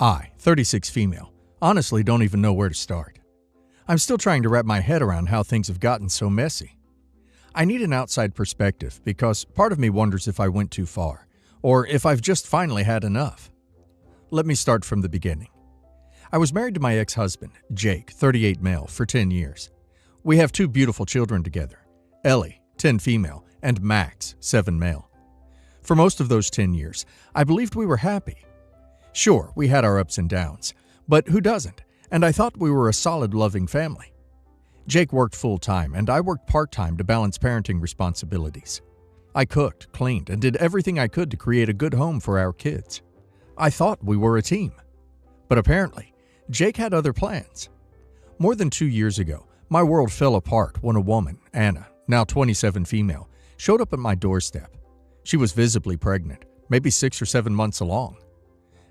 I, 36 female, honestly don't even know where to start. I'm still trying to wrap my head around how things have gotten so messy. I need an outside perspective because part of me wonders if I went too far, or if I've just finally had enough. Let me start from the beginning. I was married to my ex-husband, Jake, 38 male, for 10 years. We have 2 beautiful children together, Ellie, 10 female, and Max, 7 male. For most of those 10 years, I believed we were happy. Sure, we had our ups and downs, but who doesn't? And I thought we were a solid, loving family. Jake worked full-time, and I worked part-time to balance parenting responsibilities. I cooked, cleaned, and did everything I could to create a good home for our kids. I thought we were a team. But apparently, Jake had other plans. More than 2 years ago, my world fell apart when a woman, Anna, now 27 female, showed up at my doorstep. She was visibly pregnant, maybe 6 or 7 months along.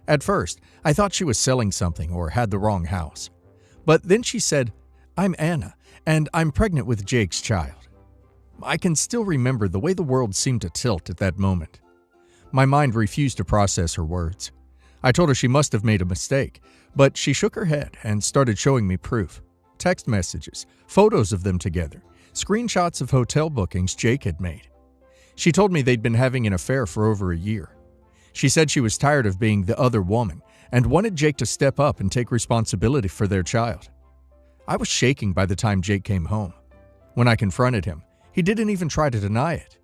At first, I thought she was selling something or had the wrong house. But then she said, "I'm Anna, and I'm pregnant with Jake's child." I can still remember the way the world seemed to tilt at that moment. My mind refused to process her words. I told her she must have made a mistake, but she shook her head and started showing me proof. Text messages, photos of them together, screenshots of hotel bookings Jake had made. She told me they'd been having an affair for over a year. She said she was tired of being the other woman and wanted Jake to step up and take responsibility for their child. I was shaking by the time Jake came home. When I confronted him, he didn't even try to deny it.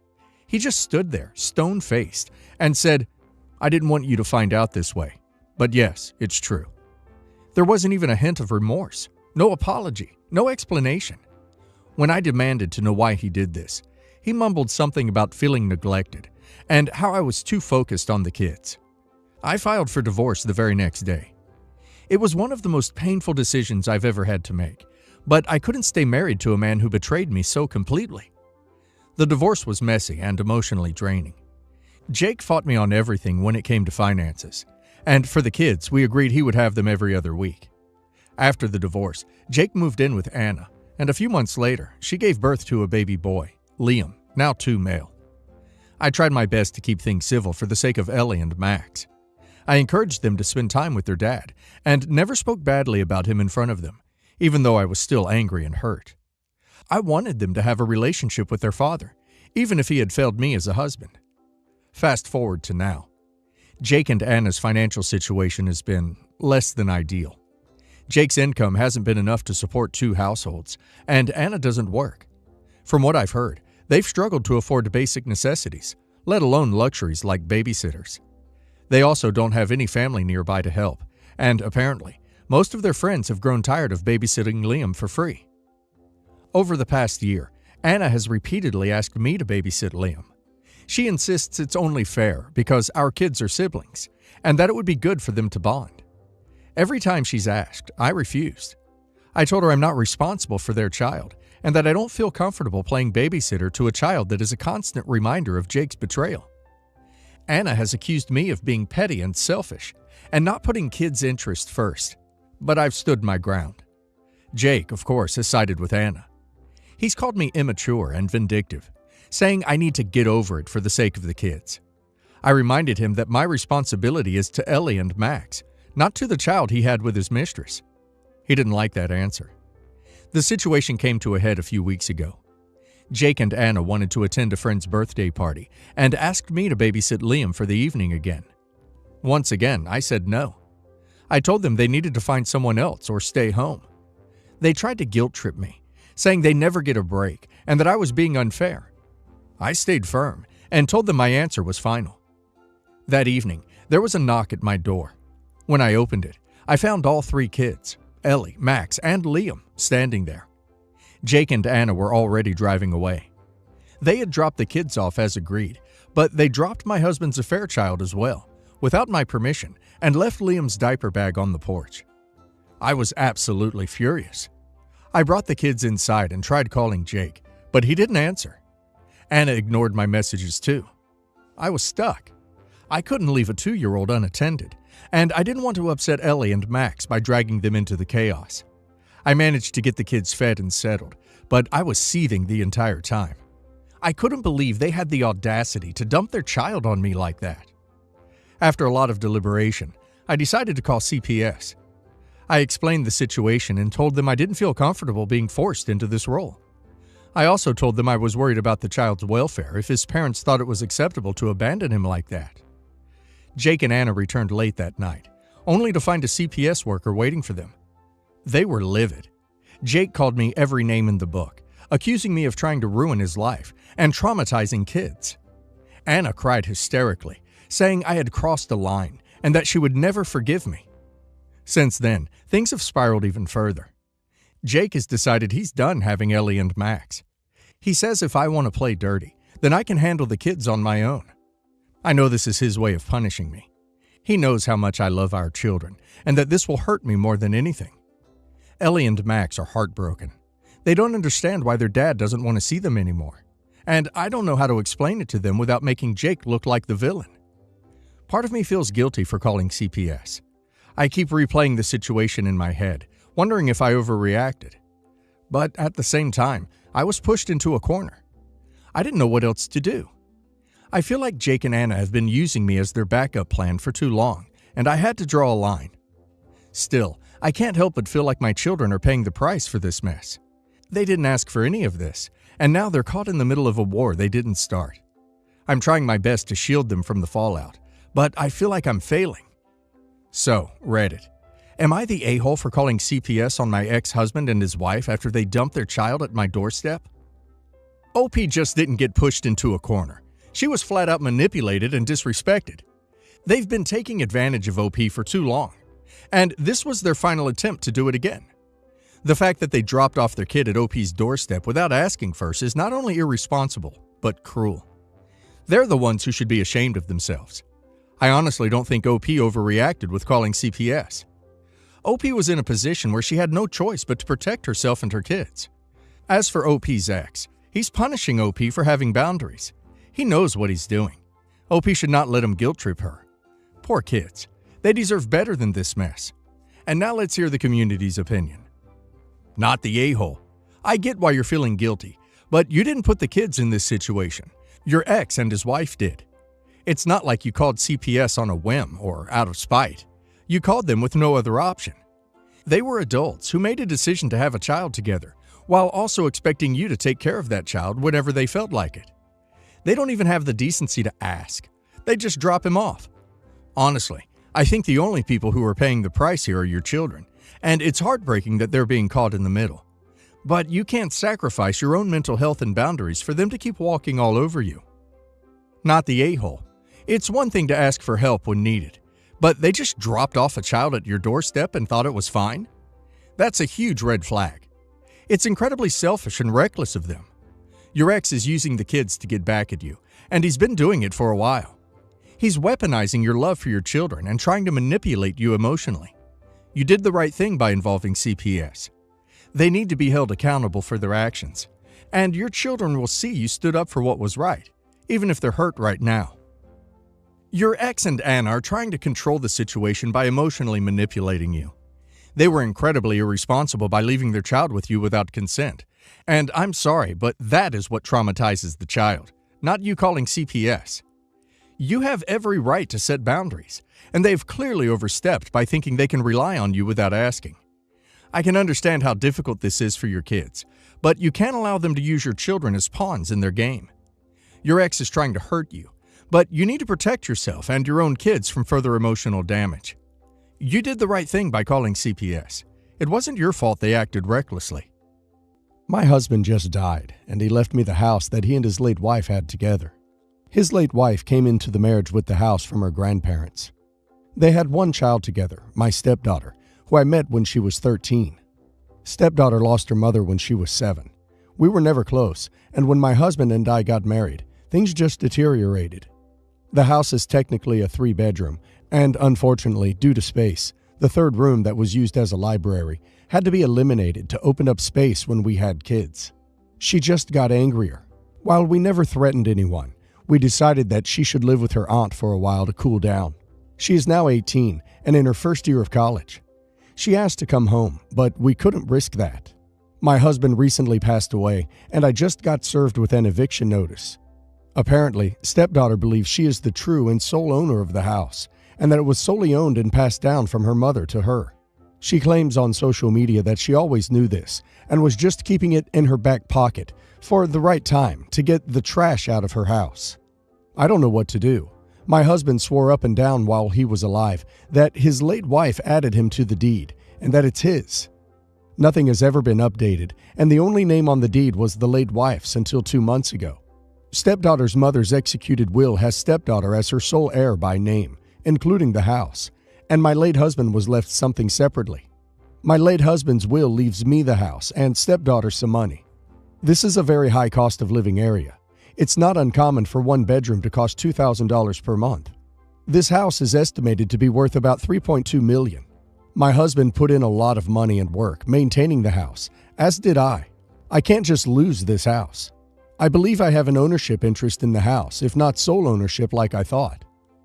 He just stood there, stone-faced, and said, "I didn't want you to find out this way. But yes, it's true." There wasn't even a hint of remorse, no apology, no explanation. When I demanded to know why he did this, he mumbled something about feeling neglected and how I was too focused on the kids. I filed for divorce the very next day. It was one of the most painful decisions I've ever had to make, but I couldn't stay married to a man who betrayed me so completely. The divorce was messy and emotionally draining. Jake fought me on everything when it came to finances, and for the kids, we agreed he would have them every other week. After the divorce, Jake moved in with Anna, and a few months later, she gave birth to a baby boy, Liam, now 2 male. I tried my best to keep things civil for the sake of Ellie and Max. I encouraged them to spend time with their dad, and never spoke badly about him in front of them, even though I was still angry and hurt. I wanted them to have a relationship with their father, even if he had failed me as a husband. Fast forward to now. Jake and Anna's financial situation has been less than ideal. Jake's income hasn't been enough to support 2 households, and Anna doesn't work. From what I've heard, they've struggled to afford basic necessities, let alone luxuries like babysitters. They also don't have any family nearby to help, and apparently, most of their friends have grown tired of babysitting Liam for free. Over the past year, Anna has repeatedly asked me to babysit Liam. She insists it's only fair because our kids are siblings, and that it would be good for them to bond. Every time she's asked, I refused. I told her I'm not responsible for their child, and that I don't feel comfortable playing babysitter to a child that is a constant reminder of Jake's betrayal. Anna has accused me of being petty and selfish, and not putting kids' interests first, but I've stood my ground. Jake, of course, has sided with Anna. He's called me immature and vindictive, saying I need to get over it for the sake of the kids. I reminded him that my responsibility is to Ellie and Max, not to the child he had with his mistress. He didn't like that answer. The situation came to a head a few weeks ago. Jake and Anna wanted to attend a friend's birthday party and asked me to babysit Liam for the evening again. Once again, I said no. I told them they needed to find someone else or stay home. They tried to guilt trip me, saying they never get a break and that I was being unfair. I stayed firm and told them my answer was final. That evening, there was a knock at my door. When I opened it, I found all 3 kids, Ellie, Max, and Liam, standing there. Jake and Anna were already driving away. They had dropped the kids off as agreed, but they dropped my husband's affair child as well, without my permission, and left Liam's diaper bag on the porch. I was absolutely furious. I brought the kids inside and tried calling Jake, but he didn't answer. Anna ignored my messages too. I was stuck. I couldn't leave a 2-year-old unattended, and I didn't want to upset Ellie and Max by dragging them into the chaos. I managed to get the kids fed and settled, but I was seething the entire time. I couldn't believe they had the audacity to dump their child on me like that. After a lot of deliberation, I decided to call CPS. I explained the situation and told them I didn't feel comfortable being forced into this role. I also told them I was worried about the child's welfare if his parents thought it was acceptable to abandon him like that. Jake and Anna returned late that night, only to find a CPS worker waiting for them. They were livid. Jake called me every name in the book, accusing me of trying to ruin his life and traumatizing kids. Anna cried hysterically, saying I had crossed a line and that she would never forgive me. Since then, things have spiraled even further. Jake has decided he's done having Ellie and Max. He says if I want to play dirty, then I can handle the kids on my own. I know this is his way of punishing me. He knows how much I love our children and that this will hurt me more than anything. Ellie and Max are heartbroken. They don't understand why their dad doesn't want to see them anymore. And I don't know how to explain it to them without making Jake look like the villain. Part of me feels guilty for calling CPS. I keep replaying the situation in my head, wondering if I overreacted. But at the same time, I was pushed into a corner. I didn't know what else to do. I feel like Jake and Anna have been using me as their backup plan for too long, and I had to draw a line. Still, I can't help but feel like my children are paying the price for this mess. They didn't ask for any of this, and now they're caught in the middle of a war they didn't start. I'm trying my best to shield them from the fallout, but I feel like I'm failing. So, Reddit. Am I the a-hole for calling CPS on my ex-husband and his wife after they dumped their child at my doorstep? OP just didn't get pushed into a corner. She was flat out manipulated and disrespected. They've been taking advantage of OP for too long, and this was their final attempt to do it again. The fact that they dropped off their kid at OP's doorstep without asking first is not only irresponsible, but cruel. They're the ones who should be ashamed of themselves. I honestly don't think OP overreacted with calling CPS. OP was in a position where she had no choice but to protect herself and her kids. As for OP's ex, he's punishing OP for having boundaries. He knows what he's doing. OP should not let him guilt trip her. Poor kids. They deserve better than this mess. And now let's hear the community's opinion. Not the a-hole. I get why you're feeling guilty, but you didn't put the kids in this situation. Your ex and his wife did. It's not like you called CPS on a whim or out of spite. You called them with no other option. They were adults who made a decision to have a child together, while also expecting you to take care of that child whenever they felt like it. They don't even have the decency to ask. They just drop him off. Honestly, I think the only people who are paying the price here are your children, and it's heartbreaking that they're being caught in the middle. But you can't sacrifice your own mental health and boundaries for them to keep walking all over you. Not the a-hole. It's one thing to ask for help when needed, but they just dropped off a child at your doorstep and thought it was fine? That's a huge red flag. It's incredibly selfish and reckless of them. Your ex is using the kids to get back at you, and he's been doing it for a while. He's weaponizing your love for your children and trying to manipulate you emotionally. You did the right thing by involving CPS. They need to be held accountable for their actions, and your children will see you stood up for what was right, even if they're hurt right now. Your ex and Anna are trying to control the situation by emotionally manipulating you. They were incredibly irresponsible by leaving their child with you without consent. And I'm sorry, but that is what traumatizes the child, not you calling CPS. You have every right to set boundaries, and they've clearly overstepped by thinking they can rely on you without asking. I can understand how difficult this is for your kids, but you can't allow them to use your children as pawns in their game. Your ex is trying to hurt you, but you need to protect yourself and your own kids from further emotional damage. You did the right thing by calling CPS. It wasn't your fault they acted recklessly. My husband just died, and he left me the house that he and his late wife had together. His late wife came into the marriage with the house from her grandparents. They had one child together, my stepdaughter, who I met when she was 13. Stepdaughter lost her mother when she was 7. We were never close, and when my husband and I got married, things just deteriorated. The house is technically a 3-bedroom, and unfortunately, due to space, the third room that was used as a library had to be eliminated to open up space when we had kids. She just got angrier. While we never threatened anyone, we decided that she should live with her aunt for a while to cool down. She is now 18 and in her first year of college. She asked to come home, but we couldn't risk that. My husband recently passed away, and I just got served with an eviction notice. Apparently, stepdaughter believes she is the true and sole owner of the house, and that it was solely owned and passed down from her mother to her. She claims on social media that she always knew this and was just keeping it in her back pocket for the right time to get the trash out of her house. I don't know what to do. My husband swore up and down while he was alive that his late wife added him to the deed and that it's his. Nothing has ever been updated, and the only name on the deed was the late wife's until 2 months ago. Stepdaughter's mother's executed will has stepdaughter as her sole heir by name, including the house, and my late husband was left something separately. My late husband's will leaves me the house and stepdaughter some money. This is a very high cost of living area. It's not uncommon for one bedroom to cost $2,000 per month. This house is estimated to be worth about $3.2 million. My husband put in a lot of money and work maintaining the house, as did I. I can't just lose this house. I believe I have an ownership interest in the house, if not sole ownership like I thought.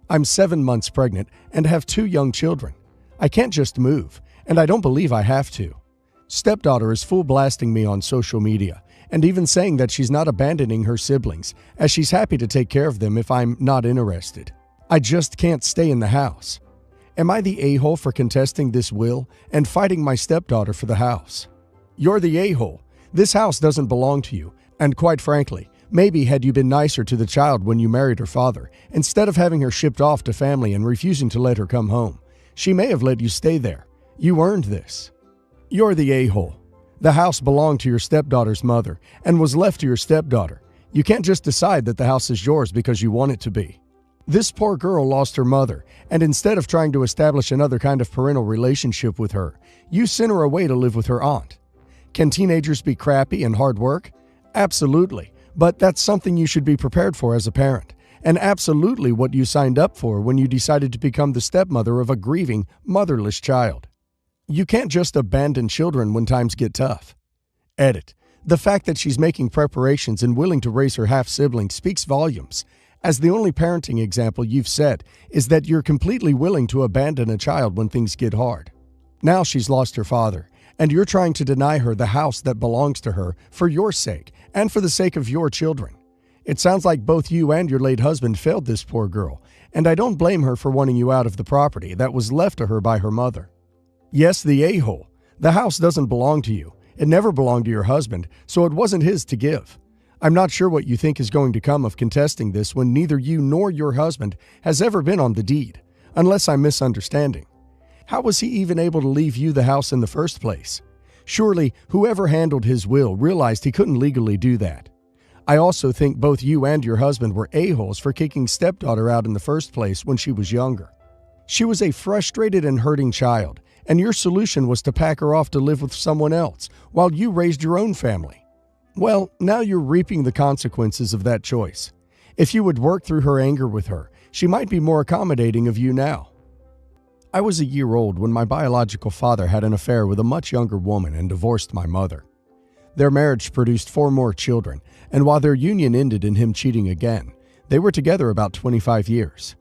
I'm 7 months pregnant and have 2 young children. I can't just move, and I don't believe I have to. Stepdaughter is full blasting me on social media, and even saying that she's not abandoning her siblings, as she's happy to take care of them if I'm not interested. I just can't stay in the house. Am I the a-hole for contesting this will and fighting my stepdaughter for the house? You're the a-hole. This house doesn't belong to you, and quite frankly, maybe had you been nicer to the child when you married her father, instead of having her shipped off to family and refusing to let her come home, she may have let you stay there. You earned this. You're the a-hole. The house belonged to your stepdaughter's mother and was left to your stepdaughter. You can't just decide that the house is yours because you want it to be. This poor girl lost her mother, and instead of trying to establish another kind of parental relationship with her, you sent her away to live with her aunt. Can teenagers be crappy and hard work? Absolutely, but that's something you should be prepared for as a parent, and absolutely what you signed up for when you decided to become the stepmother of a grieving, motherless child. You can't just abandon children when times get tough. Edit. The fact that she's making preparations and willing to raise her half-sibling speaks volumes, as the only parenting example you've set is that you're completely willing to abandon a child when things get hard. Now she's lost her father, and you're trying to deny her the house that belongs to her for your sake and for the sake of your children. It sounds like both you and your late husband failed this poor girl, and I don't blame her for wanting you out of the property that was left to her by her mother. Yes, the a-hole. The house doesn't belong to you. It never belonged to your husband, so it wasn't his to give. I'm not sure what you think is going to come of contesting this when neither you nor your husband has ever been on the deed, unless I'm misunderstanding. How was he even able to leave you the house in the first place? Surely, whoever handled his will realized he couldn't legally do that. I also think both you and your husband were a-holes for kicking stepdaughter out in the first place when she was younger. She was a frustrated and hurting child, and your solution was to pack her off to live with someone else while you raised your own family. Well, now you're reaping the consequences of that choice. If you would work through her anger with her, she might be more accommodating of you now. I was a year old when my biological father had an affair with a much younger woman and divorced my mother. Their marriage produced 4 more children, and while their union ended in him cheating again, they were together about 25 years.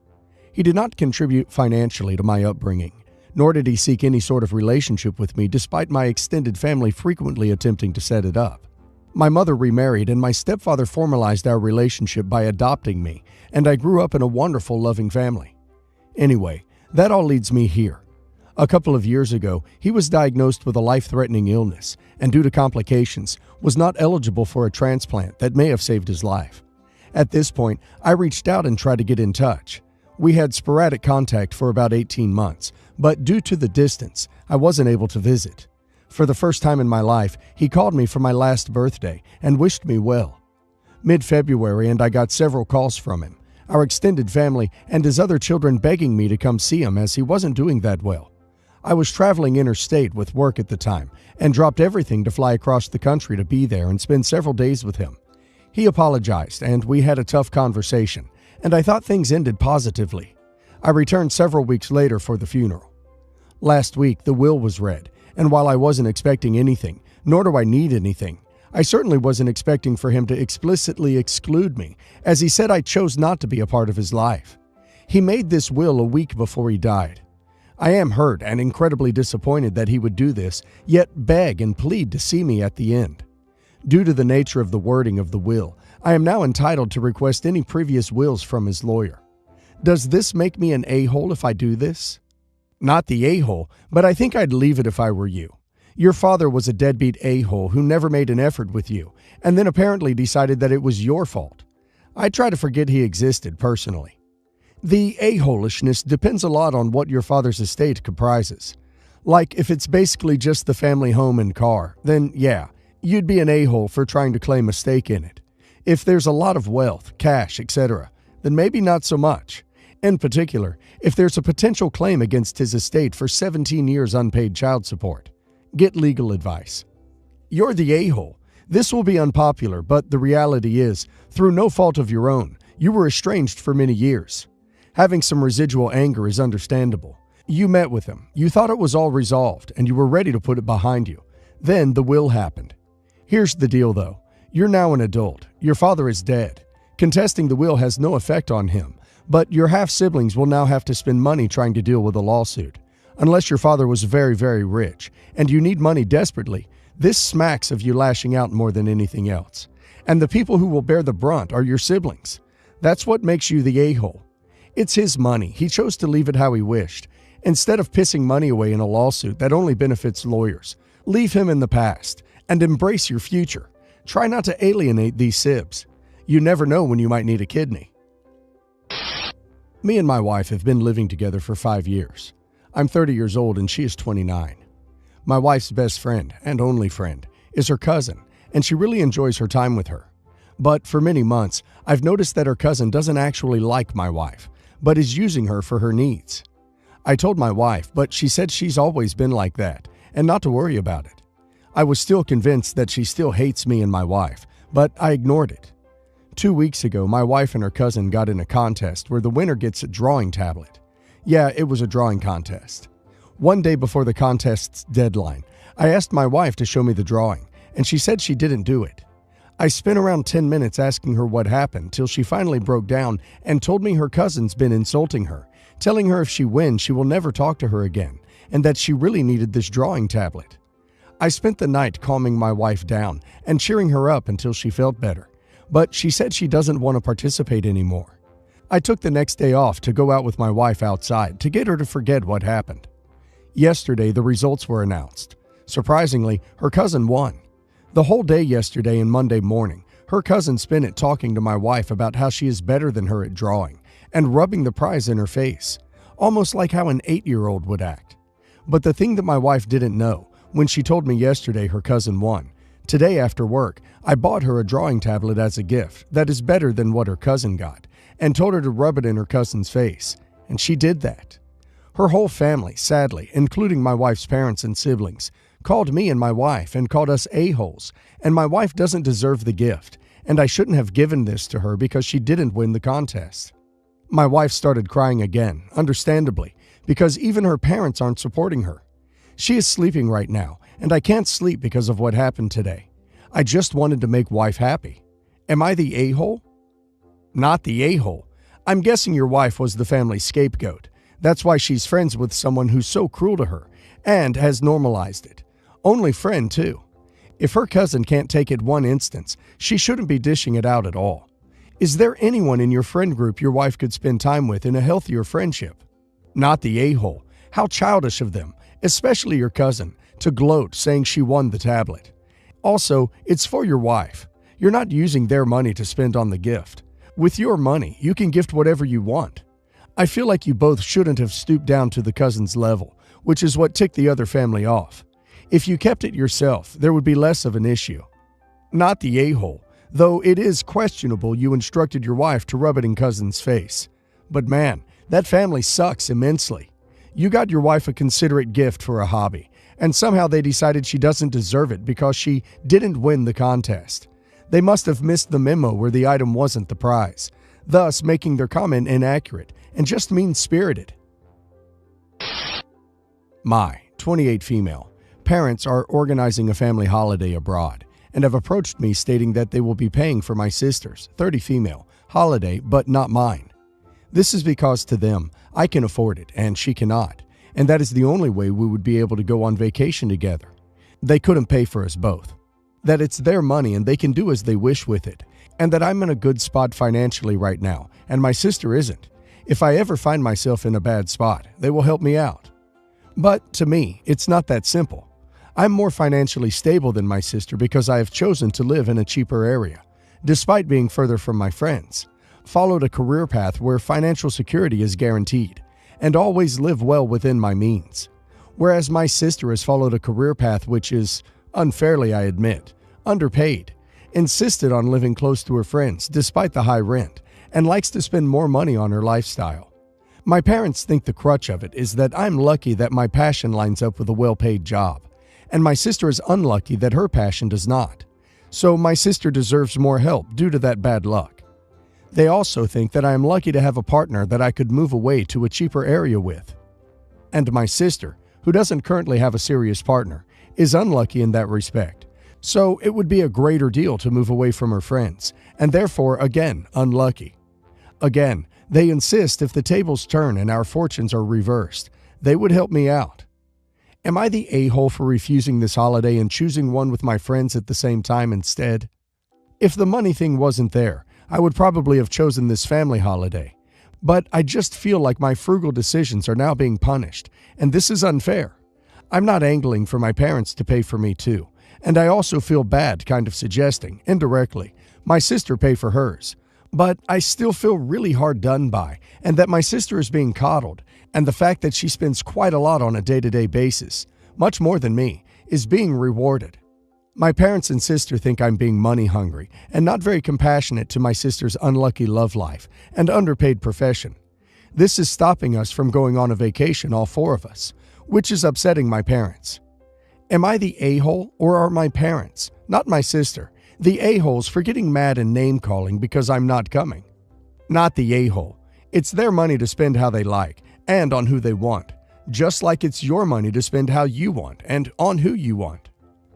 He did not contribute financially to my upbringing, nor did he seek any sort of relationship with me despite my extended family frequently attempting to set it up. My mother remarried and my stepfather formalized our relationship by adopting me, and I grew up in a wonderful, loving family. Anyway, that all leads me here. A couple of years ago, he was diagnosed with a life-threatening illness and due to complications, was not eligible for a transplant that may have saved his life. At this point, I reached out and tried to get in touch. We had sporadic contact for about 18 months, but due to the distance, I wasn't able to visit. For the first time in my life, he called me for my last birthday and wished me well. Mid-February, and I got several calls from him, our extended family, and his other children begging me to come see him as he wasn't doing that well. I was traveling interstate with work at the time and dropped everything to fly across the country to be there and spend several days with him. He apologized, and we had a tough conversation, and I thought things ended positively. I returned several weeks later for the funeral. Last week, the will was read, and while I wasn't expecting anything, nor do I need anything, I certainly wasn't expecting for him to explicitly exclude me, as he said I chose not to be a part of his life. He made this will a week before he died. I am hurt and incredibly disappointed that he would do this, yet beg and plead to see me at the end. Due to the nature of the wording of the will, I am now entitled to request any previous wills from his lawyer. Does this make me an a-hole if I do this? Not the a-hole, but I think I'd leave it if I were you. Your father was a deadbeat a-hole who never made an effort with you, and then apparently decided that it was your fault. I try to forget he existed personally. The a-holishness depends a lot on what your father's estate comprises. Like, if it's basically just the family home and car, then yeah, you'd be an a-hole for trying to claim a stake in it. If there's a lot of wealth, cash, etc., then maybe not so much. In particular, if there's a potential claim against his estate for 17 years unpaid child support. Get legal advice. You're the a-hole. This will be unpopular, but the reality is, through no fault of your own, you were estranged for many years. Having some residual anger is understandable. You met with him, you thought it was all resolved, and you were ready to put it behind you. Then the will happened. Here's the deal though. You're now an adult. Your father is dead. Contesting the will has no effect on him, but your half-siblings will now have to spend money trying to deal with a lawsuit. Unless your father was very, very rich, and you need money desperately, this smacks of you lashing out more than anything else. And the people who will bear the brunt are your siblings. That's what makes you the a-hole. It's his money. He chose to leave it how he wished. Instead of pissing money away in a lawsuit that only benefits lawyers, leave him in the past and embrace your future. Try not to alienate these sibs. You never know when you might need a kidney. Me and my wife have been living together for 5 years. I'm 30 years old and she is 29. My wife's best friend, and only friend, is her cousin, and she really enjoys her time with her. But for many months, I've noticed that her cousin doesn't actually like my wife, but is using her for her needs. I told my wife, but she said she's always been like that, and not to worry about it. I was still convinced that she still hates me and my wife, but I ignored it. 2 weeks ago, my wife and her cousin got in a contest where the winner gets a drawing tablet. Yeah, it was a drawing contest. One day before the contest's deadline, I asked my wife to show me the drawing, and she said she didn't do it. I spent around 10 minutes asking her what happened till she finally broke down and told me her cousin's been insulting her, telling her if she wins she will never talk to her again, and that she really needed this drawing tablet. I spent the night calming my wife down and cheering her up until she felt better, but she said she doesn't want to participate anymore. I took the next day off to go out with my wife outside to get her to forget what happened. Yesterday, the results were announced. Surprisingly, her cousin won. The whole day yesterday and Monday morning, her cousin spent it talking to my wife about how she is better than her at drawing and rubbing the prize in her face, almost like how an 8-year-old would act. But the thing that my wife didn't know, when she told me yesterday her cousin won, today after work, I bought her a drawing tablet as a gift that is better than what her cousin got, and told her to rub it in her cousin's face, and she did that. Her whole family, sadly, including my wife's parents and siblings, called me and my wife and called us a-holes, and my wife doesn't deserve the gift, and I shouldn't have given this to her because she didn't win the contest. My wife started crying again, understandably, because even her parents aren't supporting her. She is sleeping right now, and I can't sleep because of what happened today. I just wanted to make wife happy. Am I the a-hole? Not the a-hole. I'm guessing your wife was the family scapegoat. That's why she's friends with someone who's so cruel to her, and has normalized it. Only friend, too. If her cousin can't take it one instance, she shouldn't be dishing it out at all. Is there anyone in your friend group your wife could spend time with in a healthier friendship? Not the a-hole. How childish of them, especially your cousin, to gloat saying she won the tablet. Also, it's for your wife. You're not using their money to spend on the gift. With your money, you can gift whatever you want. I feel like you both shouldn't have stooped down to the cousin's level, which is what ticked the other family off. If you kept it yourself, there would be less of an issue. Not the a-hole, though it is questionable you instructed your wife to rub it in cousin's face. But man, that family sucks immensely. You got your wife a considerate gift for a hobby, and somehow they decided she doesn't deserve it because she didn't win the contest. They must have missed the memo where the item wasn't the prize, thus making their comment inaccurate and just mean-spirited. My 28 female parents are organizing a family holiday abroad and have approached me stating that they will be paying for my sister's 30 female holiday but not mine. This is because to them, I can afford it and she cannot, and that is the only way we would be able to go on vacation together. They couldn't pay for us both. That it's their money and they can do as they wish with it, and that I'm in a good spot financially right now, and my sister isn't, If I ever find myself in a bad spot, they will help me out. But to me, it's not that simple. I'm more financially stable than my sister because I have chosen to live in a cheaper area, despite being further from my friends, followed a career path where financial security is guaranteed, and always live well within my means. Whereas my sister has followed a career path which is, unfairly I admit, underpaid, insisted on living close to her friends despite the high rent, and likes to spend more money on her lifestyle. My parents think the crutch of it is that I'm lucky that my passion lines up with a well-paid job, and my sister is unlucky that her passion does not. So my sister deserves more help due to that bad luck. They also think that I am lucky to have a partner that I could move away to a cheaper area with. And my sister, who doesn't currently have a serious partner, is unlucky in that respect. So it would be a greater deal to move away from her friends, and therefore, again, unlucky. Again, they insist if the tables turn and our fortunes are reversed, they would help me out. Am I the a-hole for refusing this holiday and choosing one with my friends at the same time instead? If the money thing wasn't there, I would probably have chosen this family holiday. But I just feel like my frugal decisions are now being punished, and this is unfair. I'm not angling for my parents to pay for me too, and I also feel bad kind of suggesting, indirectly, my sister pay for hers. But I still feel really hard done by, and that my sister is being coddled, and the fact that she spends quite a lot on a day-to-day basis, much more than me, is being rewarded. My parents and sister think I'm being money hungry and not very compassionate to my sister's unlucky love life and underpaid profession. This is stopping us from going on a vacation, all four of us, which is upsetting my parents. Am I the a-hole, or are my parents, not my sister, the a-holes for getting mad and name-calling because I'm not coming? Not the a-hole. It's their money to spend how they like and on who they want, just like it's your money to spend how you want and on who you want.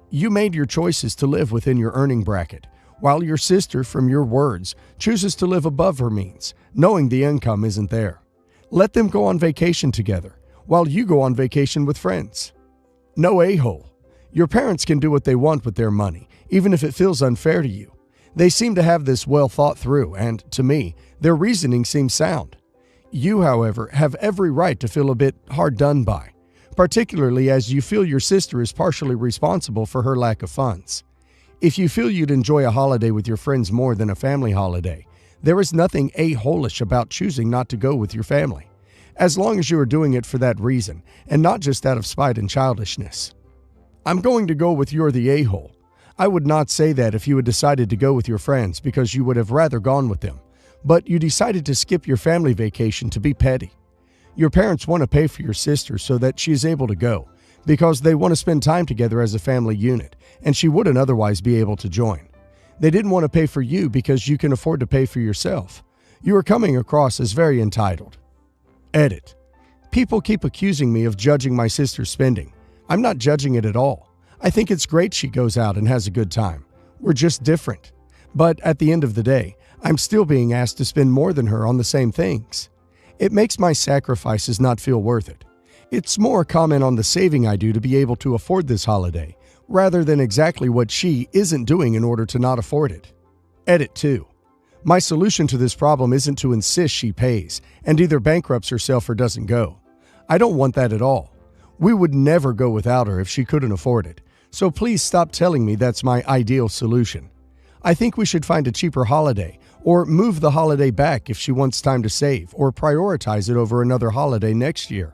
You made your choices to live within your earning bracket, while your sister, from your words, chooses to live above her means, knowing the income isn't there. Let them go on vacation together, while you go on vacation with friends. No a-hole. Your parents can do what they want with their money, even if it feels unfair to you. They seem to have this well thought through, and, to me, their reasoning seems sound. You, however, have every right to feel a bit hard done by, particularly as you feel your sister is partially responsible for her lack of funds. If you feel you'd enjoy a holiday with your friends more than a family holiday, there is nothing a-holish about choosing not to go with your family, as long as you are doing it for that reason, and not just out of spite and childishness. I'm going to go with you're the a-hole. I would not say that if you had decided to go with your friends because you would have rather gone with them, but you decided to skip your family vacation to be petty. Your parents want to pay for your sister so that she is able to go, because they want to spend time together as a family unit, and she wouldn't otherwise be able to join. They didn't want to pay for you because you can afford to pay for yourself. You are coming across as very entitled. Edit. People keep accusing me of judging my sister's spending. I'm not judging it at all. I think it's great she goes out and has a good time. We're just different. But at the end of the day, I'm still being asked to spend more than her on the same things. It makes my sacrifices not feel worth it. It's more a comment on the saving I do to be able to afford this holiday, rather than exactly what she isn't doing in order to not afford it. Edit 2. My solution to this problem isn't to insist she pays and either bankrupts herself or doesn't go. I don't want that at all. We would never go without her if she couldn't afford it, so please stop telling me that's my ideal solution. I think we should find a cheaper holiday, or move the holiday back if she wants time to save, or prioritize it over another holiday next year.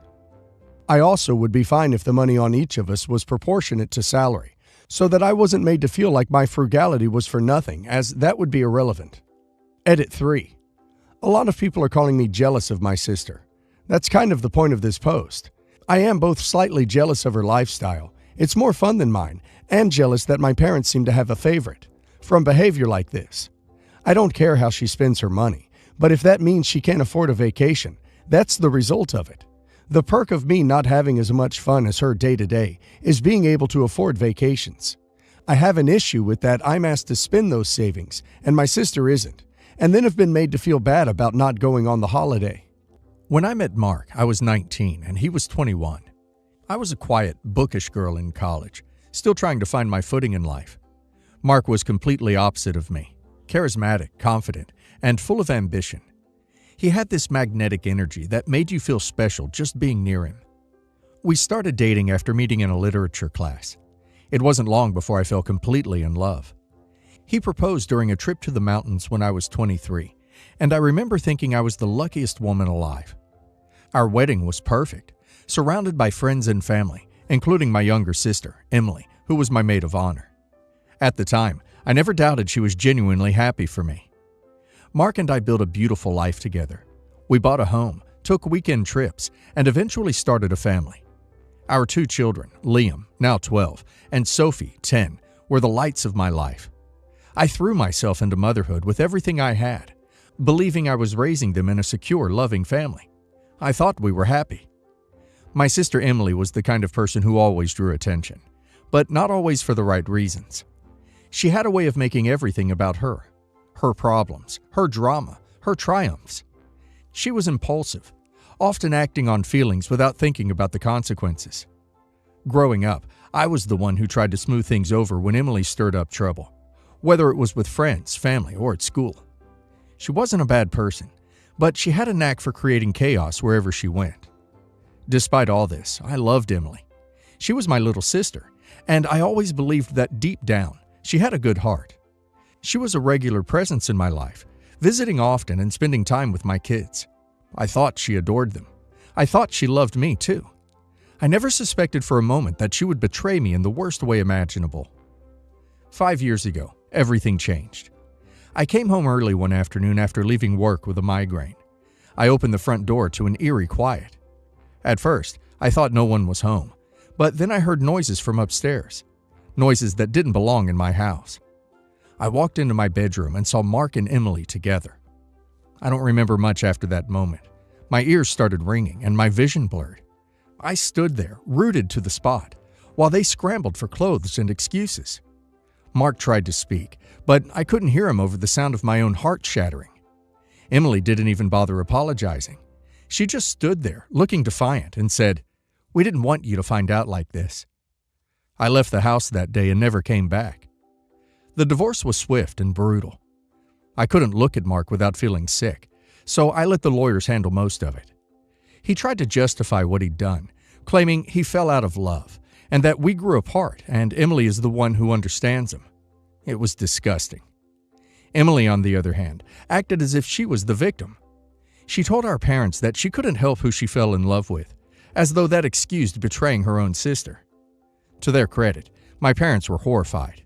I also would be fine if the money on each of us was proportionate to salary, so that I wasn't made to feel like my frugality was for nothing, as that would be irrelevant. Edit 3. A lot of people are calling me jealous of my sister. That's kind of the point of this post. I am both slightly jealous of her lifestyle, it's more fun than mine, and jealous that my parents seem to have a favorite from behavior like this. I don't care how she spends her money, but if that means she can't afford a vacation, that's the result of it. The perk of me not having as much fun as her day to day is being able to afford vacations. I have an issue with that I'm asked to spend those savings, and my sister isn't, and then have been made to feel bad about not going on the holiday. When I met Mark, I was 19 and he was 21. I was a quiet, bookish girl in college, still trying to find my footing in life. Mark was completely opposite of me, charismatic, confident, and full of ambition. He had this magnetic energy that made you feel special just being near him. We started dating after meeting in a literature class. It wasn't long before I fell completely in love. He proposed during a trip to the mountains when I was 23, and I remember thinking I was the luckiest woman alive. Our wedding was perfect, surrounded by friends and family, including my younger sister, Emily, who was my maid of honor. At the time, I never doubted she was genuinely happy for me. Mark and I built a beautiful life together. We bought a home, took weekend trips, and eventually started a family. Our 2 children, Liam, now 12, and Sophie, 10, were the lights of my life. I threw myself into motherhood with everything I had, believing I was raising them in a secure, loving family. I thought we were happy. My sister Emily was the kind of person who always drew attention, but not always for the right reasons. She had a way of making everything about her problems, her drama, her triumphs. She was impulsive, often acting on feelings without thinking about the consequences. Growing up, I was the one who tried to smooth things over when Emily stirred up trouble, whether it was with friends, family, or at school. She wasn't a bad person, but she had a knack for creating chaos wherever she went. Despite all this, I loved Emily. She was my little sister, and I always believed that deep down, she had a good heart. She was a regular presence in my life, visiting often and spending time with my kids. I thought she adored them. I thought she loved me too. I never suspected for a moment that she would betray me in the worst way imaginable. 5 years ago, everything changed. I came home early one afternoon after leaving work with a migraine. I opened the front door to an eerie quiet. At first, I thought no one was home, but then I heard noises from upstairs, noises that didn't belong in my house. I walked into my bedroom and saw Mark and Emily together. I don't remember much after that moment. My ears started ringing and my vision blurred. I stood there, rooted to the spot, while they scrambled for clothes and excuses. Mark tried to speak, but I couldn't hear him over the sound of my own heart shattering. Emily didn't even bother apologizing. She just stood there, looking defiant, and said, "We didn't want you to find out like this." I left the house that day and never came back. The divorce was swift and brutal. I couldn't look at Mark without feeling sick, so I let the lawyers handle most of it. He tried to justify what he'd done, claiming he fell out of love, and that we grew apart and Emily is the one who understands him. It was disgusting. Emily, on the other hand, acted as if she was the victim. She told our parents that she couldn't help who she fell in love with, as though that excused betraying her own sister. To their credit, my parents were horrified.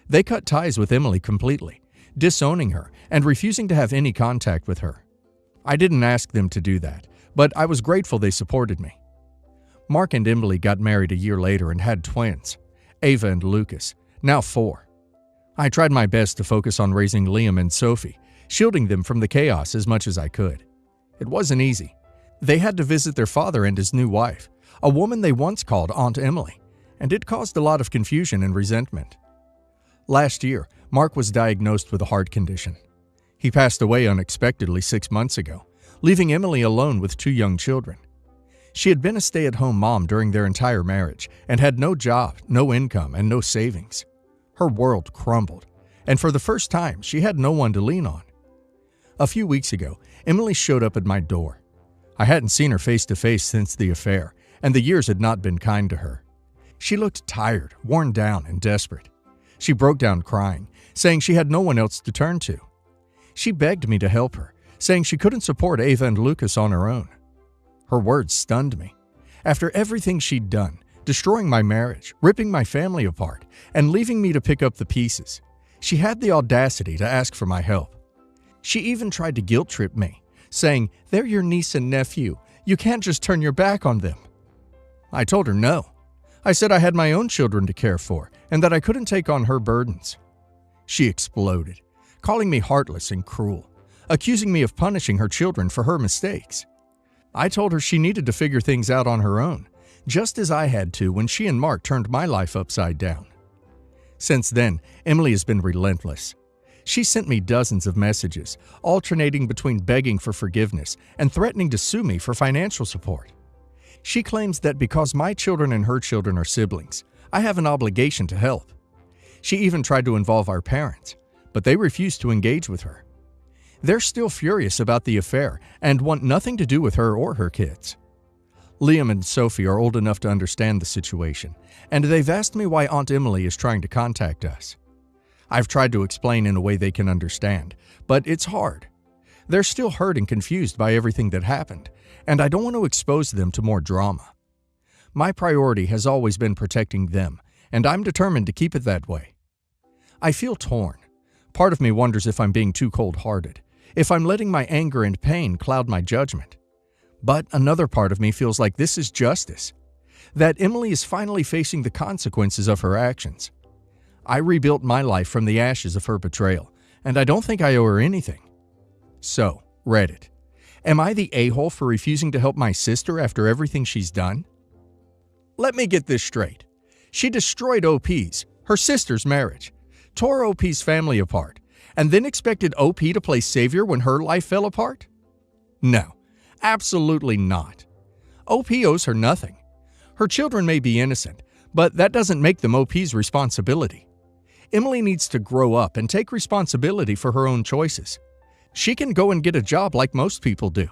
They cut ties with Emily completely, disowning her and refusing to have any contact with her. I didn't ask them to do that, but I was grateful they supported me. Mark and Emily got married a year later and had twins, Ava and Lucas, now 4. I tried my best to focus on raising Liam and Sophie, shielding them from the chaos as much as I could. It wasn't easy. They had to visit their father and his new wife, a woman they once called Aunt Emily, and it caused a lot of confusion and resentment. Last year, Mark was diagnosed with a heart condition. He passed away unexpectedly 6 months ago, leaving Emily alone with 2 young children. She had been a stay-at-home mom during their entire marriage and had no job, no income, and no savings. Her world crumbled, and for the first time, she had no one to lean on. A few weeks ago, Emily showed up at my door. I hadn't seen her face-to-face since the affair, and the years had not been kind to her. She looked tired, worn down, and desperate. She broke down crying, saying she had no one else to turn to. She begged me to help her, saying she couldn't support Ava and Lucas on her own. Her words stunned me. After everything she'd done, destroying my marriage, ripping my family apart, and leaving me to pick up the pieces, she had the audacity to ask for my help. She even tried to guilt-trip me, saying, "They're your niece and nephew. You can't just turn your back on them." I told her no. I said I had my own children to care for and that I couldn't take on her burdens. She exploded, calling me heartless and cruel, accusing me of punishing her children for her mistakes. I told her she needed to figure things out on her own, just as I had to when she and Mark turned my life upside down. Since then, Emily has been relentless. She sent me dozens of messages, alternating between begging for forgiveness and threatening to sue me for financial support. She claims that because my children and her children are siblings, I have an obligation to help. She even tried to involve our parents, but they refused to engage with her. They're still furious about the affair and want nothing to do with her or her kids. Liam and Sophie are old enough to understand the situation, and they've asked me why Aunt Emily is trying to contact us. I've tried to explain in a way they can understand, but it's hard. They're still hurt and confused by everything that happened, and I don't want to expose them to more drama. My priority has always been protecting them, and I'm determined to keep it that way. I feel torn. Part of me wonders if I'm being too cold-hearted, if I'm letting my anger and pain cloud my judgment. But another part of me feels like this is justice, that Emily is finally facing the consequences of her actions. I rebuilt my life from the ashes of her betrayal, and I don't think I owe her anything. So, Reddit. Am I the a-hole for refusing to help my sister after everything she's done? Let me get this straight. She destroyed OP's, her sister's marriage, tore OP's family apart, and then expected OP to play savior when her life fell apart? No, absolutely not. OP owes her nothing. Her children may be innocent, but that doesn't make them OP's responsibility. Emily needs to grow up and take responsibility for her own choices. She can go and get a job like most people do.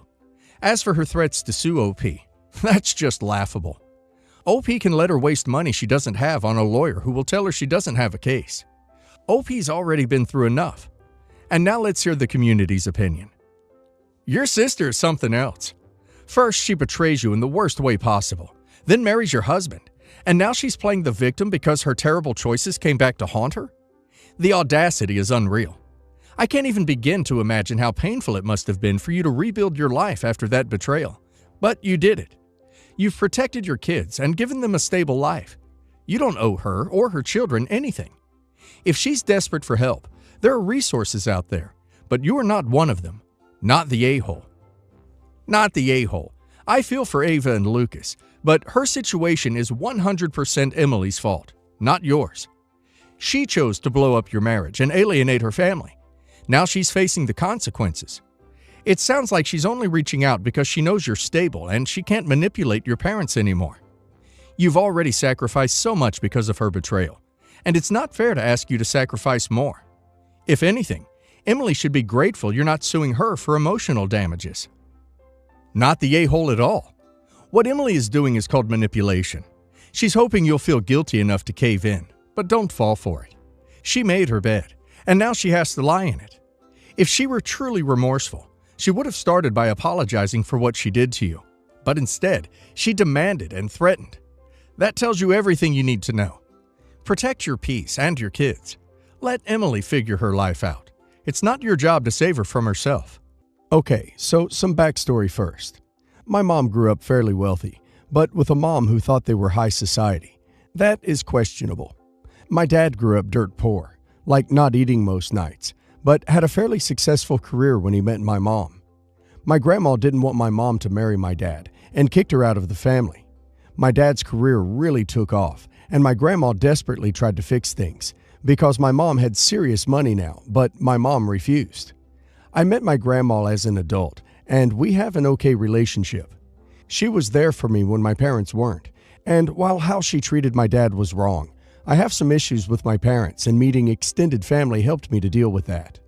As for her threats to sue OP, that's just laughable. OP can let her waste money she doesn't have on a lawyer who will tell her she doesn't have a case. OP's already been through enough. And now let's hear the community's opinion. Your sister is something else. First, she betrays you in the worst way possible, then marries your husband, and now she's playing the victim because her terrible choices came back to haunt her? The audacity is unreal. I can't even begin to imagine how painful it must have been for you to rebuild your life after that betrayal. But you did it. You've protected your kids and given them a stable life. You don't owe her or her children anything. If she's desperate for help, there are resources out there, but you are not one of them. Not the a-hole. Not the a-hole. I feel for Ava and Lucas, but her situation is 100% Emily's fault, not yours. She chose to blow up your marriage and alienate her family. Now she's facing the consequences. It sounds like she's only reaching out because she knows you're stable and she can't manipulate your parents anymore. You've already sacrificed so much because of her betrayal, and it's not fair to ask you to sacrifice more. If anything, Emily should be grateful you're not suing her for emotional damages. Not the a-hole at all. What Emily is doing is called manipulation. She's hoping you'll feel guilty enough to cave in, but don't fall for it. She made her bed, and now she has to lie in it. If she were truly remorseful, she would have started by apologizing for what she did to you. But instead, she demanded and threatened. That tells you everything you need to know. Protect your peace and your kids. Let Emily figure her life out. It's not your job to save her from herself. Okay, so some backstory first. My mom grew up fairly wealthy, but with a mom who thought they were high society. That is questionable. My dad grew up dirt poor, like not eating most nights, but had a fairly successful career when he met my mom. My grandma didn't want my mom to marry my dad and kicked her out of the family. My dad's career really took off, and my grandma desperately tried to fix things because my mom had serious money now, but my mom refused. I met my grandma as an adult, and we have an okay relationship. She was there for me when my parents weren't, and while how she treated my dad was wrong, I have some issues with my parents, and meeting extended family helped me to deal with that.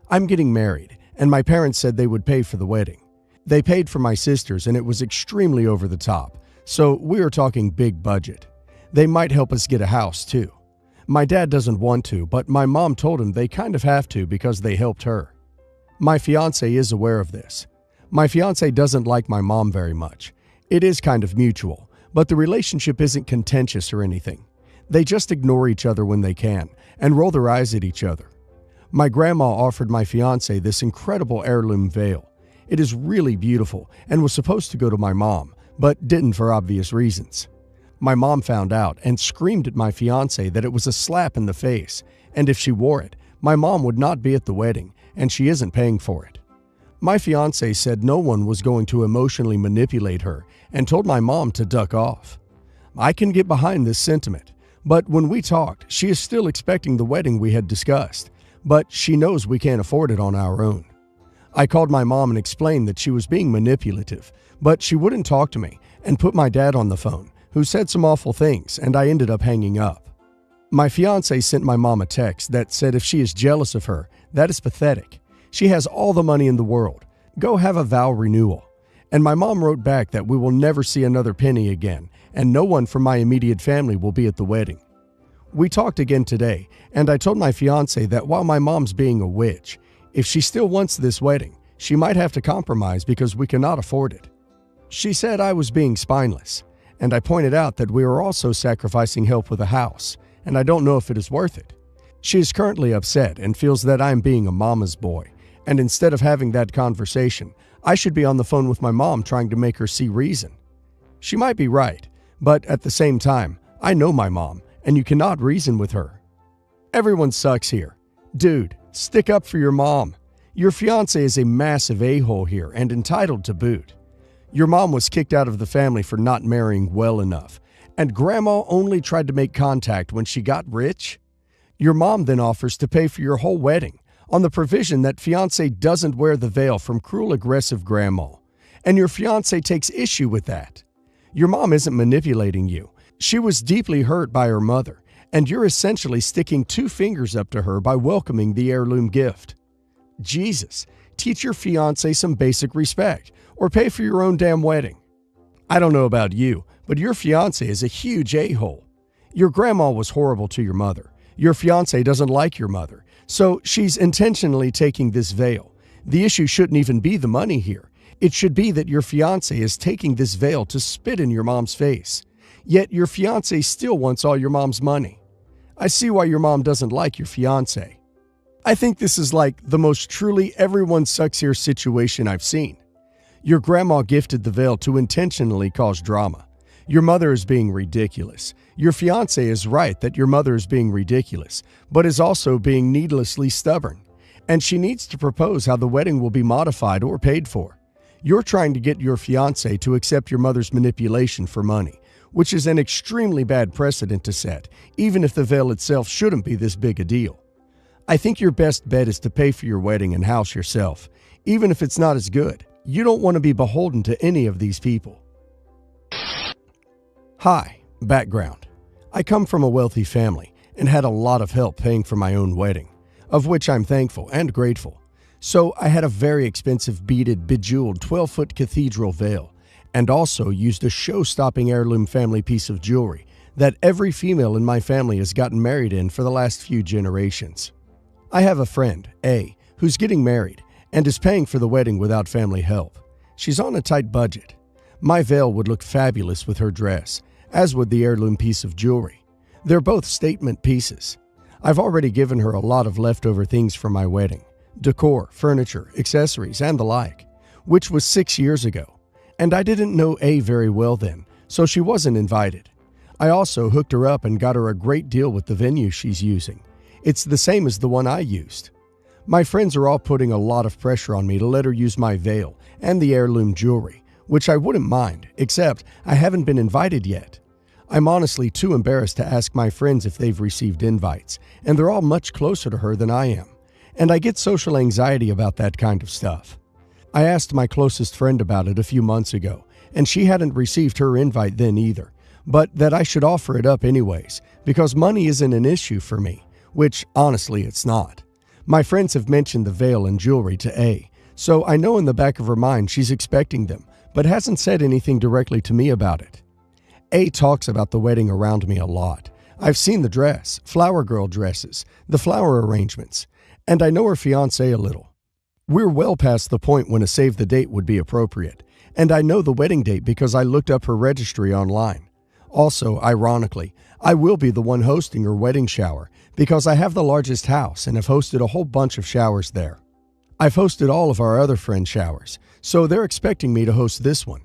I'm getting married, and my parents said they would pay for the wedding. They paid for my sister's, and it was extremely over the top, so we are talking big budget. They might help us get a house, too. My dad doesn't want to, but my mom told him they kind of have to because they helped her. My fiancé is aware of this. My fiancé doesn't like my mom very much. It is kind of mutual, but the relationship isn't contentious or anything. They just ignore each other when they can and roll their eyes at each other. My grandma offered my fiancé this incredible heirloom veil. It is really beautiful and was supposed to go to my mom, but didn't for obvious reasons. My mom found out and screamed at my fiancé that it was a slap in the face, and if she wore it, my mom would not be at the wedding, and she isn't paying for it. My fiancé said no one was going to emotionally manipulate her and told my mom to duck off. I can get behind this sentiment, but when we talked, she is still expecting the wedding we had discussed, but she knows we can't afford it on our own. I called my mom and explained that she was being manipulative, but she wouldn't talk to me and put my dad on the phone, who said some awful things, and I ended up hanging up. My fiancé sent my mom a text that said if she is jealous of her, that is pathetic. She has all the money in the world. Go have a vow renewal." And my mom wrote back that we will never see another penny again, and no one from my immediate family will be at the wedding. We talked again today, and I told my fiance that while my mom's being a witch, if she still wants this wedding, she might have to compromise because we cannot afford it. She said I was being spineless, and I pointed out that we are also sacrificing help with a house, and I don't know if it is worth it. She is currently upset and feels that I am being a mama's boy, and instead of having that conversation, I should be on the phone with my mom trying to make her see reason. She might be right, but at the same time, I know my mom, and you cannot reason with her. Everyone sucks here. Dude, stick up for your mom. Your fiance is a massive a-hole here and entitled to boot. Your mom was kicked out of the family for not marrying well enough, and grandma only tried to make contact when she got rich. Your mom then offers to pay for your whole wedding on the provision that fiance doesn't wear the veil from cruel aggressive grandma, and your fiance takes issue with that. Your mom isn't manipulating you. She was deeply hurt by her mother, and you're essentially sticking two fingers up to her by welcoming the heirloom gift. Jesus, teach your fiance some basic respect, or pay for your own damn wedding. I don't know about you, but your fiance is a huge a-hole. Your grandma was horrible to your mother. Your fiance doesn't like your mother, so she's intentionally taking this veil. The issue shouldn't even be the money here. It should be that your fiance is taking this veil to spit in your mom's face. Yet your fiance still wants all your mom's money. I see why your mom doesn't like your fiance. I think this is like the most truly everyone sucks here situation I've seen. Your grandma gifted the veil to intentionally cause drama. Your mother is being ridiculous. Your fiance is right that your mother is being ridiculous, but is also being needlessly stubborn. And she needs to propose how the wedding will be modified or paid for. You're trying to get your fiance to accept your mother's manipulation for money, which is an extremely bad precedent to set, even if the veil itself shouldn't be this big a deal. I think your best bet is to pay for your wedding and house yourself, even if it's not as good. You don't want to be beholden to any of these people. Hi, background. I come from a wealthy family and had a lot of help paying for my own wedding, of which I'm thankful and grateful. So I had a very expensive beaded, bejeweled 12-foot cathedral veil, and also used a show-stopping heirloom family piece of jewelry that every female in my family has gotten married in for the last few generations. I have a friend, A, who's getting married and is paying for the wedding without family help. She's on a tight budget. My veil would look fabulous with her dress, as would the heirloom piece of jewelry. They're both statement pieces. I've already given her a lot of leftover things from my wedding: decor, furniture, accessories, and the like, which was 6 years ago. And I didn't know A very well then, so she wasn't invited. I also hooked her up and got her a great deal with the venue she's using. It's the same as the one I used. My friends are all putting a lot of pressure on me to let her use my veil and the heirloom jewelry, which I wouldn't mind, except I haven't been invited yet. I'm honestly too embarrassed to ask my friends if they've received invites, and they're all much closer to her than I am, and I get social anxiety about that kind of stuff. I asked my closest friend about it a few months ago, and she hadn't received her invite then either, but that I should offer it up anyways, because money isn't an issue for me, which honestly it's not. My friends have mentioned the veil and jewelry to A, so I know in the back of her mind she's expecting them, but hasn't said anything directly to me about it. A talks about the wedding around me a lot. I've seen the dress, flower girl dresses, the flower arrangements, and I know her fiancé a little. We're well past the point when a save the date would be appropriate, and I know the wedding date because I looked up her registry online. Also, ironically, I will be the one hosting her wedding shower because I have the largest house and have hosted a whole bunch of showers there. I've hosted all of our other friends' showers, so they're expecting me to host this one.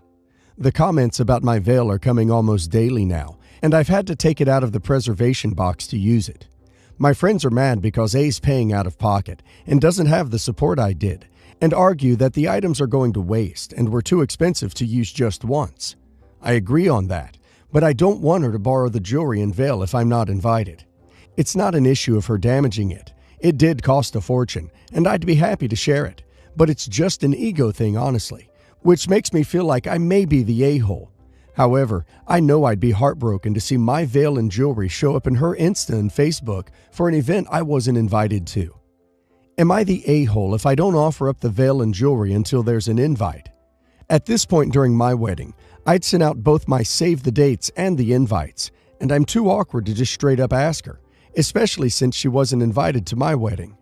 The comments about my veil are coming almost daily now, and I've had to take it out of the preservation box to use it. My friends are mad because A's paying out of pocket and doesn't have the support I did, and argue that the items are going to waste and were too expensive to use just once. I agree on that, but I don't want her to borrow the jewelry and veil if I'm not invited. It's not an issue of her damaging it. It did cost a fortune, and I'd be happy to share it, but it's just an ego thing, honestly, which makes me feel like I may be the a-hole. However, I know I'd be heartbroken to see my veil and jewelry show up in her Insta and Facebook for an event I wasn't invited to. Am I the a-hole if I don't offer up the veil and jewelry until there's an invite? At this point during my wedding, I'd sent out both my save the dates and the invites, and I'm too awkward to just straight up ask her, especially since she wasn't invited to my wedding.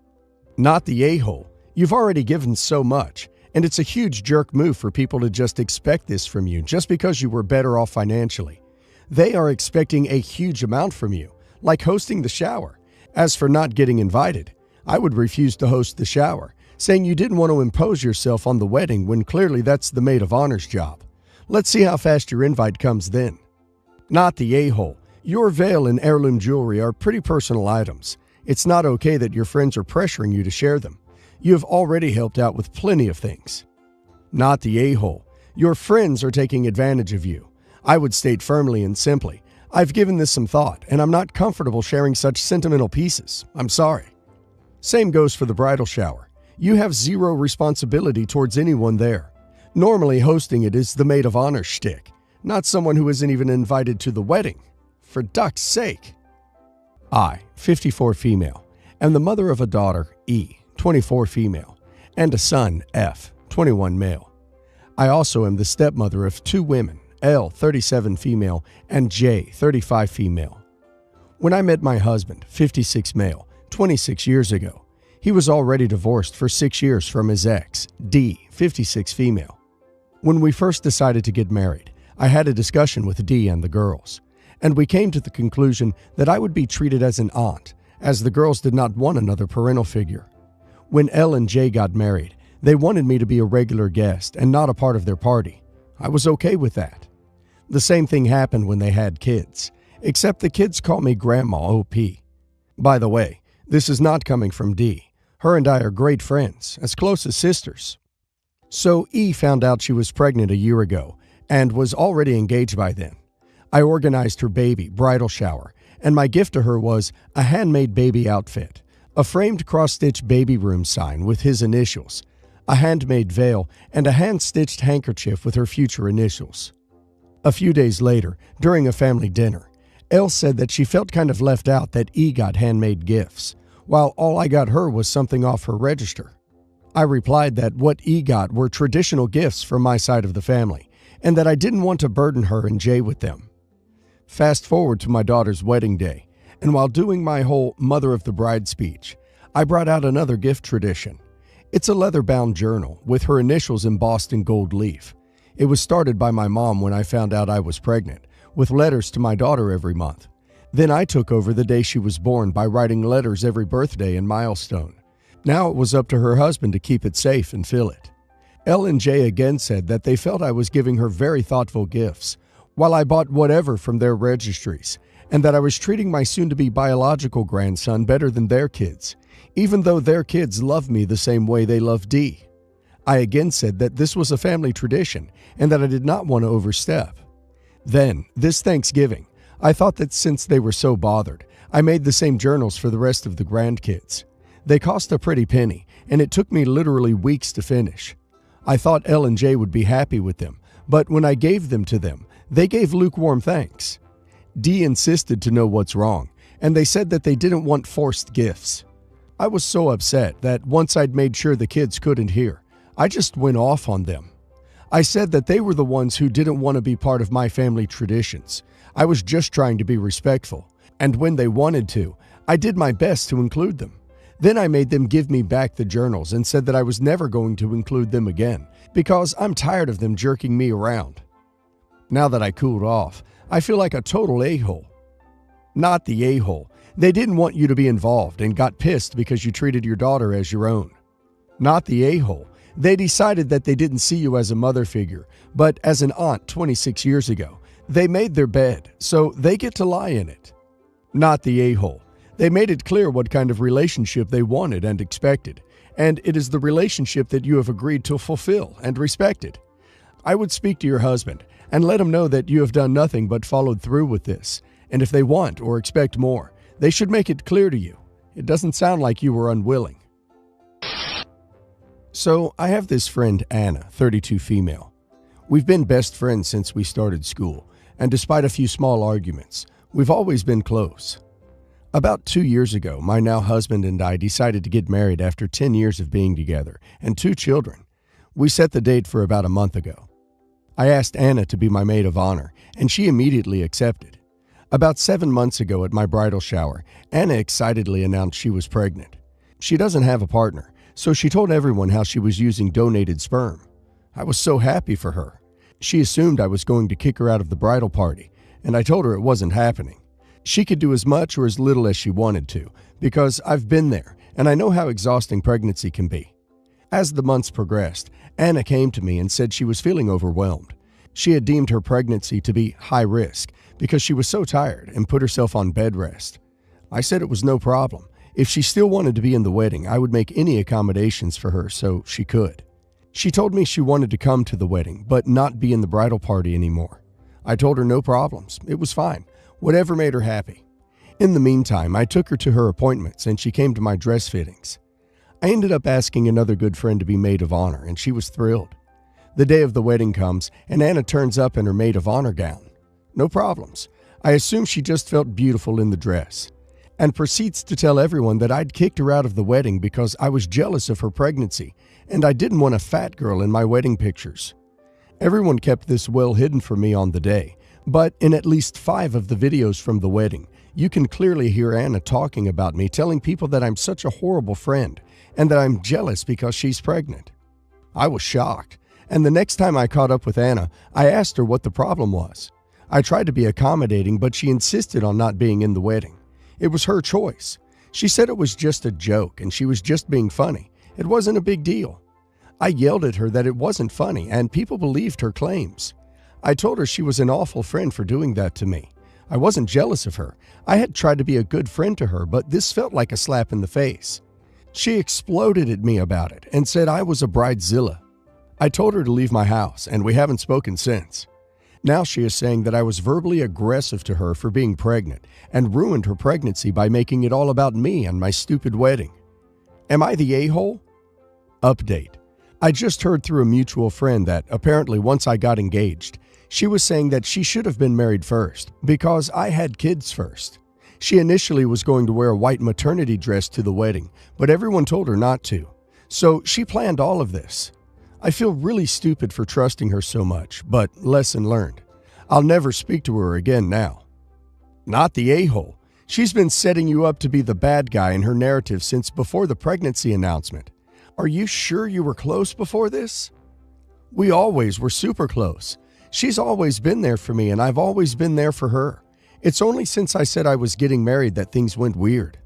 Not the a-hole. You've already given so much, and it's a huge jerk move for people to just expect this from you just because you were better off financially. They are expecting a huge amount from you, like hosting the shower. As for not getting invited, I would refuse to host the shower, saying you didn't want to impose yourself on the wedding when clearly that's the maid of honor's job. Let's see how fast your invite comes then. Not the a-hole. Your veil and heirloom jewelry are pretty personal items. It's not okay that your friends are pressuring you to share them. You have already helped out with plenty of things. Not the a-hole. Your friends are taking advantage of you. I would state firmly and simply, I've given this some thought, and I'm not comfortable sharing such sentimental pieces. I'm sorry. Same goes for the bridal shower. You have zero responsibility towards anyone there. Normally hosting it is the maid of honor shtick, not someone who isn't even invited to the wedding. For duck's sake. I, 54 female, am the mother of a daughter, E, 24 female, and a son, F, 21 male. I also am the stepmother of 2 women, L, 37 female, and J, 35 female. When I met my husband, 56 male, 26 years ago, he was already divorced for 6 years from his ex, D, 56 female. When we first decided to get married, I had a discussion with D and the girls, and we came to the conclusion that I would be treated as an aunt, as the girls did not want another parental figure. When L and J got married, they wanted me to be a regular guest and not a part of their party. I was okay with that. The same thing happened when they had kids, except the kids call me Grandma OP. By the way, this is not coming from D. Her and I are great friends, as close as sisters. So E found out she was pregnant a year ago and was already engaged by then. I organized her baby bridal shower, and my gift to her was a handmade baby outfit, a framed cross-stitch baby room sign with his initials, a handmade veil, and a hand-stitched handkerchief with her future initials. A few days later, during a family dinner, Elle said that she felt kind of left out that E got handmade gifts, while all I got her was something off her register. I replied that what E got were traditional gifts from my side of the family, and that I didn't want to burden her and Jay with them. Fast forward to my daughter's wedding day, and while doing my whole Mother of the Bride speech, I brought out another gift tradition. It's a leather-bound journal with her initials embossed in gold leaf. It was started by my mom when I found out I was pregnant, with letters to my daughter every month. Then I took over the day she was born by writing letters every birthday and milestone. Now it was up to her husband to keep it safe and fill it. Elle and Jay again said that they felt I was giving her very thoughtful gifts, while I bought whatever from their registries, and that I was treating my soon-to-be biological grandson better than their kids, even though their kids love me the same way they love D. I again said that this was a family tradition and that I did not want to overstep. Then, this Thanksgiving, I thought that since they were so bothered, I made the same journals for the rest of the grandkids. They cost a pretty penny, and it took me literally weeks to finish. I thought Elle and Jay would be happy with them, but when I gave them to them, they gave lukewarm thanks. D insisted to know what's wrong, and they said that they didn't want forced gifts. I was so upset that once I'd made sure the kids couldn't hear, I just went off on them. I said that they were the ones who didn't want to be part of my family traditions. I was just trying to be respectful, and when they wanted to, I did my best to include them. Then I made them give me back the journals and said that I was never going to include them again because I'm tired of them jerking me around. Now that I cooled off, I feel like a total a-hole. Not the a-hole. They didn't want you to be involved and got pissed because you treated your daughter as your own. Not the a-hole. They decided that they didn't see you as a mother figure, but as an aunt 26 years ago. They made their bed, so they get to lie in it. Not the a-hole. They made it clear what kind of relationship they wanted and expected, and it is the relationship that you have agreed to fulfill and respected. I would speak to your husband and let him know that you have done nothing but followed through with this, and if they want or expect more, they should make it clear to you. It doesn't sound like you were unwilling. So, I have this friend Anna, 32 female. We've been best friends since we started school, and despite a few small arguments, we've always been close. About 2 years ago, my now husband and I decided to get married after 10 years of being together and 2 children. We set the date for about a month ago. I asked Anna to be my maid of honor, and she immediately accepted. About 7 months ago at my bridal shower, Anna excitedly announced she was pregnant. She doesn't have a partner, so she told everyone how she was using donated sperm. I was so happy for her. She assumed I was going to kick her out of the bridal party, and I told her it wasn't happening. She could do as much or as little as she wanted to, because I've been there and I know how exhausting pregnancy can be. As the months progressed, Anna came to me and said she was feeling overwhelmed. She had deemed her pregnancy to be high risk because she was so tired and put herself on bed rest. I said it was no problem. If she still wanted to be in the wedding, I would make any accommodations for her so she could. She told me she wanted to come to the wedding, but not be in the bridal party anymore. I told her no problems. It was fine. Whatever made her happy. In the meantime, I took her to her appointments and she came to my dress fittings. I ended up asking another good friend to be maid of honor, and she was thrilled. The day of the wedding comes, and Anna turns up in her maid of honor gown. No problems. I assume she just felt beautiful in the dress, and proceeds to tell everyone that I'd kicked her out of the wedding because I was jealous of her pregnancy, and I didn't want a fat girl in my wedding pictures. Everyone kept this well hidden from me on the day, but in at least 5 of the videos from the wedding, you can clearly hear Anna talking about me, telling people that I'm such a horrible friend and that I'm jealous because she's pregnant. I was shocked, and the next time I caught up with Anna, I asked her what the problem was. I tried to be accommodating, but she insisted on not being in the wedding. It was her choice. She said it was just a joke and she was just being funny. It wasn't a big deal. I yelled at her that it wasn't funny, and people believed her claims. I told her she was an awful friend for doing that to me. I wasn't jealous of her. I had tried to be a good friend to her, but this felt like a slap in the face. She exploded at me about it and said I was a bridezilla. I told her to leave my house, and we haven't spoken since. Now she is saying that I was verbally aggressive to her for being pregnant and ruined her pregnancy by making it all about me and my stupid wedding. Am I the a-hole? Update. I just heard through a mutual friend that apparently once I got engaged, she was saying that she should have been married first because I had kids first. She initially was going to wear a white maternity dress to the wedding, but everyone told her not to. So she planned all of this. I feel really stupid for trusting her so much, but lesson learned. I'll never speak to her again now. Not the a-hole. She's been setting you up to be the bad guy in her narrative since before the pregnancy announcement. Are you sure you were close before this? We always were super close. She's always been there for me, and I've always been there for her. It's only since I said I was getting married that things went weird.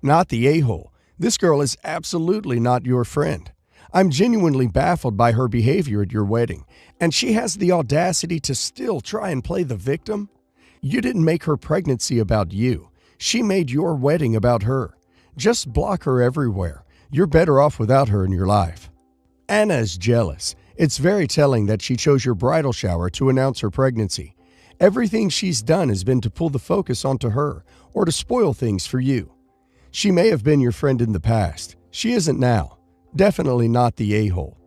Not the a-hole. This girl is absolutely not your friend. I'm genuinely baffled by her behavior at your wedding, and she has the audacity to still try and play the victim. You didn't make her pregnancy about you. She made your wedding about her. Just block her everywhere. You're better off without her in your life. Anna is jealous. It's very telling that she chose your bridal shower to announce her pregnancy. Everything she's done has been to pull the focus onto her or to spoil things for you. She may have been your friend in the past. She isn't now. Definitely not the a-hole.